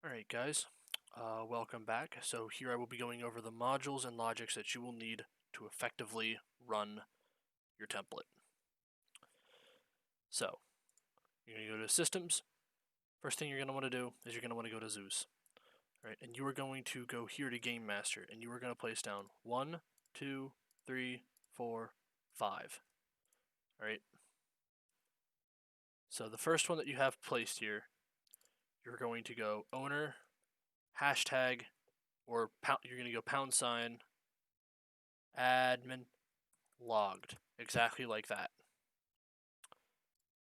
Alright guys, welcome back. So here I will be going over the modules and logics that you will need to effectively run your template. So, you're going to go to Systems. First thing you're going to want to do is you're going to want to go to Zeus. Alright, and you are going to go here to Game Master, and you are going to place down 1, 2, 3, 4, 5. Alright, so the first one that you have placed here, you're going to go owner, hashtag, or you're going to go £, admin, logged, exactly like that.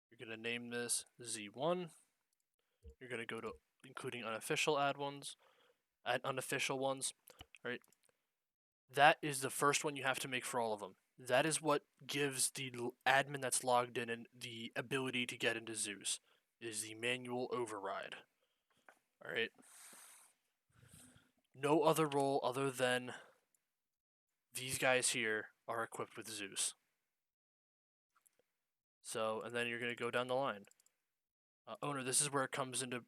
You're going to name this Z1. You're going to go to including unofficial unofficial ones. All right. That is the first one you have to make for all of them. That is what gives the admin that's logged in and the ability to get into Zeus, is the manual override. All right. No other role other than these guys here are equipped with Zeus. So, and then you're going to go down the line. Owner, this is where it comes into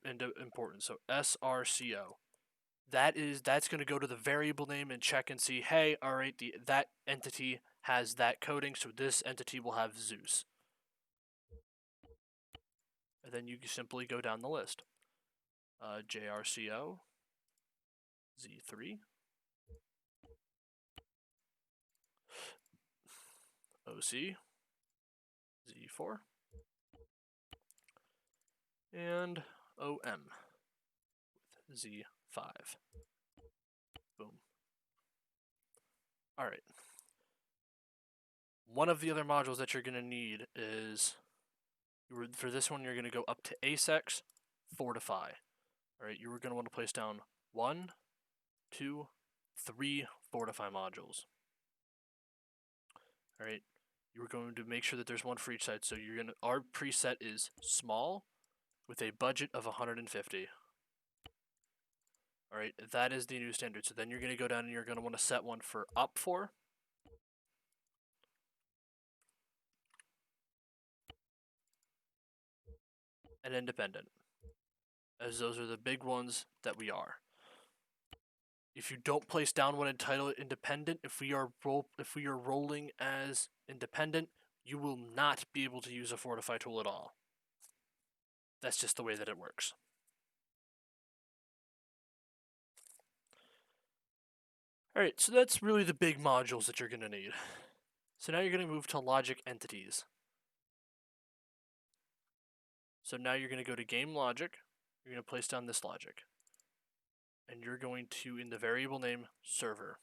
importance. So SRCO. That's going to go to the variable name and check and see, hey, all right, that entity has that coding, so this entity will have Zeus. And then you simply go down the list. JRCO, Z3, OC, Z4, and OM with Z5. Boom. All right. One of the other modules that you're going to need is, for this one, you're going to go up to Asex, Fortify. All right, you were going to want to place down 1, 2, 3 Fortify modules. All right, you were going to make sure that there's one for each side. So our preset is small with a budget of 150. All right, that is the new standard. So then you're going to go down and you're going to want to set one for op4. And independent, as those are the big ones that we are. If you don't place down one and title it independent, if we are rolling as independent, you will not be able to use a Fortify tool at all. That's just the way that it works. Alright, so that's really the big modules that you're going to need. So now you're going to move to logic entities. So now you're going to go to game logic, you're going to place down this logic. And you're going to, in the variable name, server.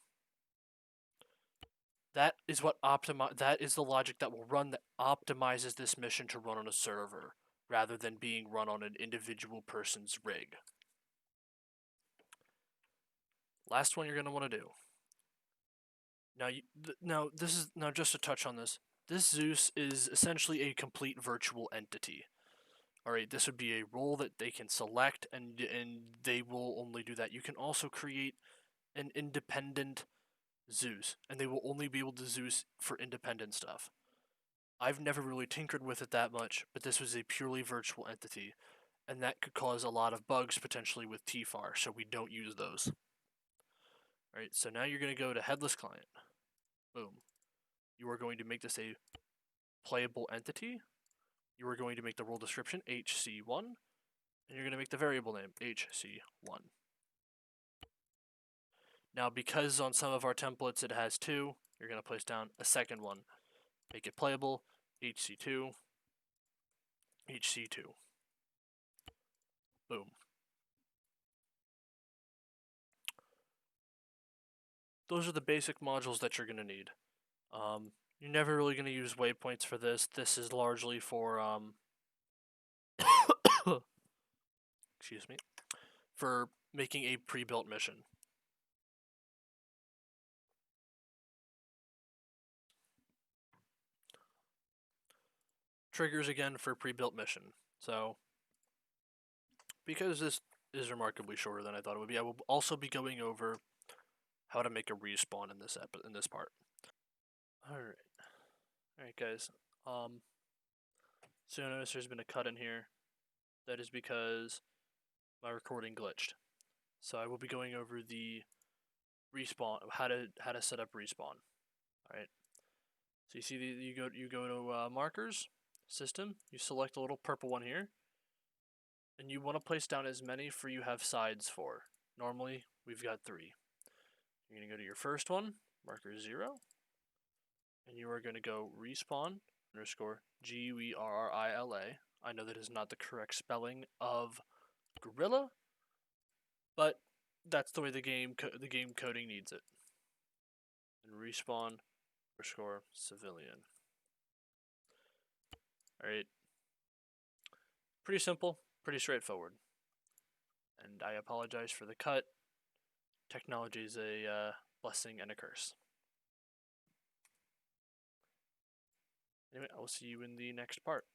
That is that is the logic that will run that optimizes this mission to run on a server, rather than being run on an individual person's rig. Last one you're going to want to do. Now just to touch on this, this Zeus is essentially a complete virtual entity. Alright, this would be a role that they can select, and they will only do that. You can also create an independent Zeus, and they will only be able to Zeus for independent stuff. I've never really tinkered with it that much, but this was a purely virtual entity, and that could cause a lot of bugs potentially with TFAR, so we don't use those. Alright, so now you're going to go to headless client. Boom. You are going to make this a playable entity. You are going to make the role description HC1, and you're going to make the variable name HC1. Now, because on some of our templates it has 2, you're going to place down a second one. Make it playable, HC2, HC2. Boom. Those are the basic modules that you're going to need. You're never really going to use waypoints for this. This is largely for, excuse me, for making a pre-built mission. Triggers again for pre-built mission. So, because this is remarkably shorter than I thought it would be, I will also be going over how to make a respawn in this part. Alright guys. So notice there's been a cut in here. That is because my recording glitched. So I will be going over the respawn, how to set up respawn. All right. So you see you go to markers, system. You select the little purple one here, and you want to place down as many for you have sides for. Normally we've got 3. You're gonna go to your first one, marker 0, and you are gonna go respawn underscore GUERRILA. I know that is not the correct spelling of gorilla, but that's the way the game coding needs it. And respawn underscore civilian. Alright. Pretty simple, pretty straightforward. And I apologize for the cut. Technology is a blessing and a curse. Anyway, I will see you in the next part.